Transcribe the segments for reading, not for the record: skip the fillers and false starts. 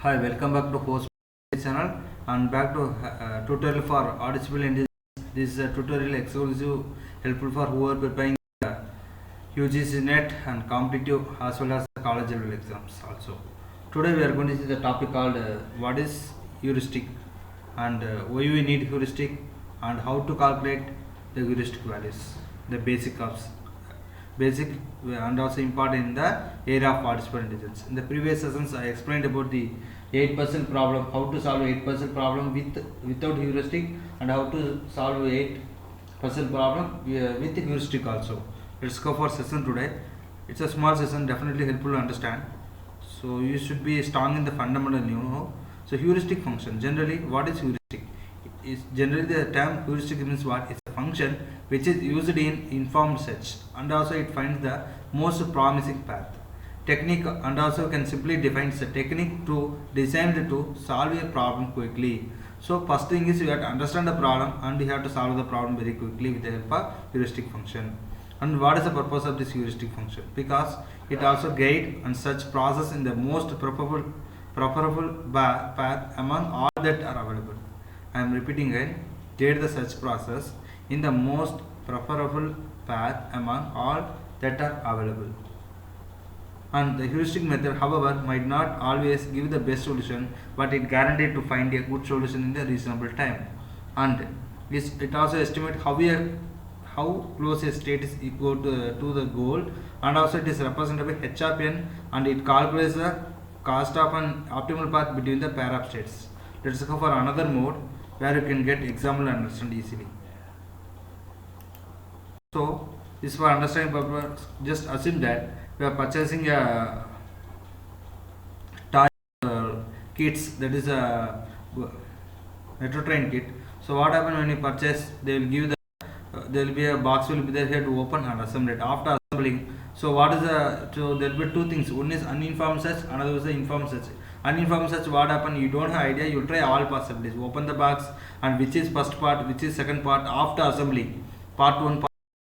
Hi, welcome back to host channel and back to tutorial for artificial intelligence. This is a tutorial exclusive helpful for whoever preparing UGC NET and competitive as well as college level exams also. Today we are going to see the topic called what is heuristic and why we need heuristic and how to calculate the heuristic values, the basic and also important in the area of artificial intelligence. In the previous sessions, I explained about the 8% problem, how to solve 8% problem without heuristic, and how to solve 8% problem with heuristic also. Let's go for session today. It's a small session, definitely helpful to understand. So you should be strong in the fundamental. So heuristic function. Generally, what is heuristic? Is generally the term heuristic means what? It's a function which is used in informed search, and also it finds the most promising path. Technique, and also can simply define the technique to designed to solve a problem quickly. So first thing is you have to understand the problem and you have to solve the problem very quickly with the help of heuristic function. And what is the purpose of this heuristic function? Because it also guide and such process in the most preferable path among all that are available. I am repeating again, guide the search process in the most preferable path among all that are available. And the heuristic method, however, might not always give the best solution, but it guaranteed to find a good solution in the reasonable time. And it also estimates how close a state is equal to the goal, and also it is represented by h of n, and it calculates the cost of an optimal path between the pair of states. Let's go for another mode where you can get example and understand easily. So this for understanding purpose, just assume that we are purchasing a toy kits, that is a metro train kit. So what happens when you purchase? They will give the there will be a box will be there here to open and assemble it. After assembling, so what is the there will be two things. One is uninformed search, another is the informed search. Uninformed search, what happen? You don't have idea. You try all possibilities. Open the box and which is first part, which is second part. After assembly, part one.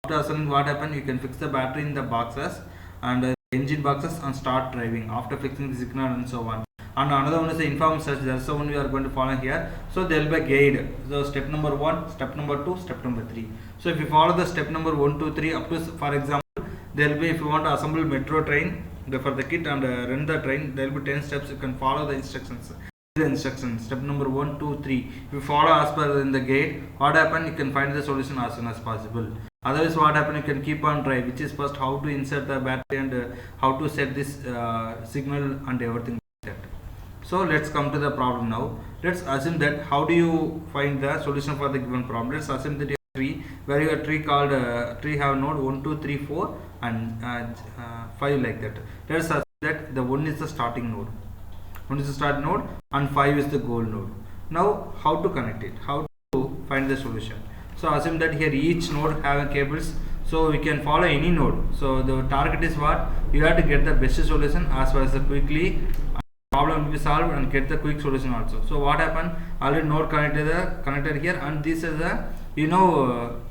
After assembling, what happen? You can fix the battery in the boxes and engine boxes and start driving. After fixing the signal and so on. And another one is the informed search. That's the one we are going to follow here. So there will be a guide. So step number 1, step number 2, step number 3. So if you follow the step number 1, 2, 3 up to, for example, there will be, if you want to assemble metro train for the kit and run the train, there will be 10 steps. You can follow the instructions. Step number 1, 2, 3. If you follow as per in the gate, what happen? You can find the solution as soon as possible. Otherwise, what happen? You can keep on try. Which is first how to insert the battery and how to set this signal and everything like that. So let's come to the problem now. Let's assume that how do you find the solution for the given problem. Let's assume that you have a tree where you have a tree called tree have node 1, 2, 3, 4 and 5 like that. Let's assume that the 1 is the starting node. 1 is the start node and 5 is the goal node. Now how to connect it? How to find the solution? So assume that here each node have cables, so we can follow any node. So the target is what? You have to get the best solution as well as the quickly problem will be solved and get the quick solution also. So what happened? Already node connected here, and this is the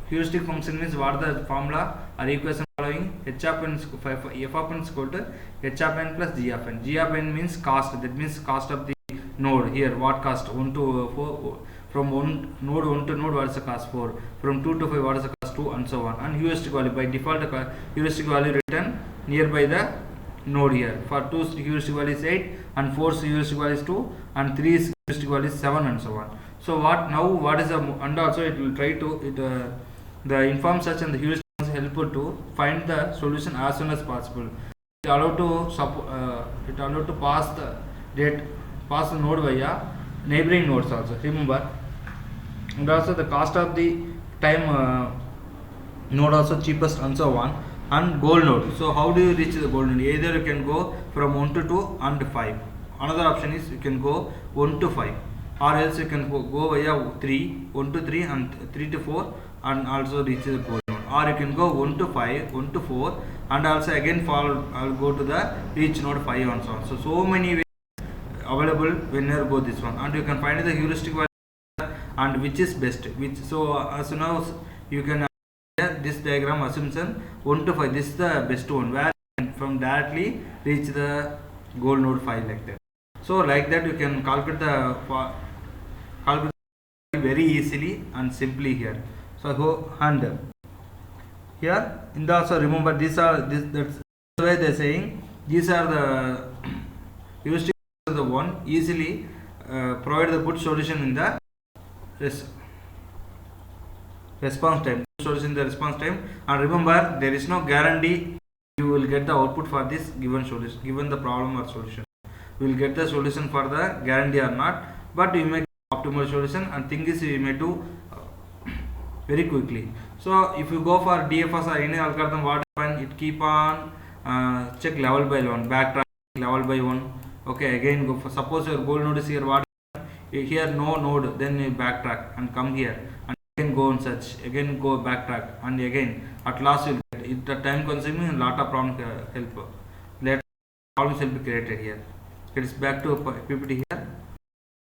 heuristic function means what the formula or equation following h of n f of n is equal to h of n plus g of n. G of n means cost, that means cost of the node. Here what cost? 1 to 4, from node 1 to node what is the cost? 4, from 2 to 5 what is the cost? 2, and so on. And heuristic value, by default heuristic value written nearby the node here. For 2 heuristic value is 8 and 4 heuristic value is 2 and 3 heuristic value is 7 and so on. So what is the, and also it will try to the informed search and the heuristic is helpful to find the solution as soon as possible. It allow to pass the node via neighboring nodes also. Remember, and also the cost of the time node also cheapest and so on. And goal node. So how do you reach the goal node? Either you can go from 1 to 2 and 5. Another option is you can go 1 to 5, or else you can go via 3, 1 to 3 and 3 to 4 and also reach the goal node. Or you can go 1 to 5, 1 to 4 and also again I'll go to the reach node 5 and so on. So many ways available when you go this one, and you can find the heuristic value and which is best. So as soon as you can this diagram assumption 1 to 5, this is the best one where you can from directly reach the goal node 5 like that. So like that you can calculate calculate very easily and simply here. So go and here in the also remember these are this that's the way they are saying these are the heuristic are the one easily provide the good solution in the res- response time. Solution in the response time, and remember there is no guarantee you will get the output for this given solution, given the problem or solution. You will get the solution for the guarantee or not, but you may get optimal solution, and thing is you may do very quickly. So if you go for DFS or any algorithm, what happen? It keep on check level by one, backtrack level by one. Okay, again go for suppose your goal node is here. What here no node, then you backtrack and come here and again go and search, again go backtrack and again at last you get it. The time consuming and lot of problem help. Later problems will be created here. It is back to PPT here.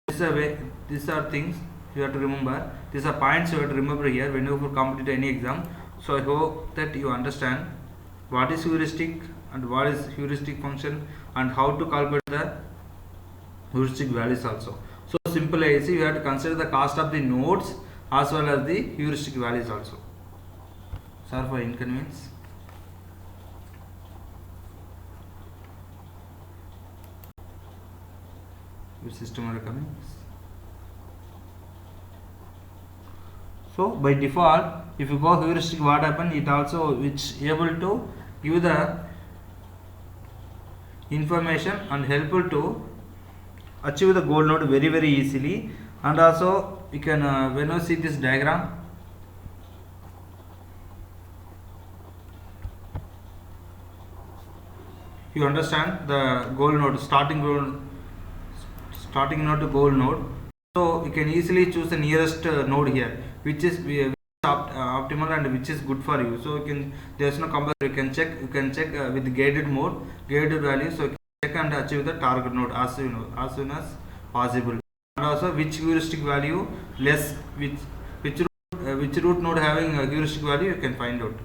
This is a way. These are things you have to remember. These are points you have to remember here when you compete any exam. So I hope that you understand what is heuristic and what is heuristic function and how to calculate the heuristic values also. So simple as you have to consider the cost of the nodes as well as the heuristic values also. Sorry for inconvenience. Which system are coming? So by default, if you go heuristic, what happen? It also which able to give the information and helpful to achieve the goal node very easily. And also you can when you see this diagram, you understand the goal node, starting node to goal node. So you can easily choose the nearest node here, which is optimal and which is good for you. So you can, there is no comparison. You can check with guided mode, guided value. So you can check and achieve the target node as soon as possible. And also which heuristic value less, which root node having a heuristic value you can find out.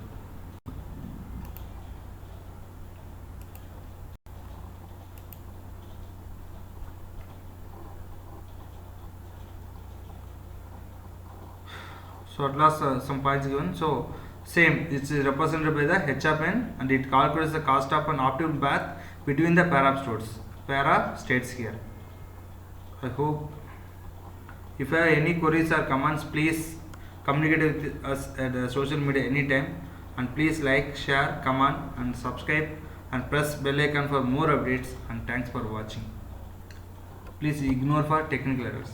So at last some points given. So same, it's represented by the h of n, and it calculates the cost of an optimal path between the para states here. I hope if you have any queries or comments, please communicate with us at social media anytime, and please like, share, comment and subscribe and press bell icon for more updates, and thanks for watching. Please ignore for technical errors.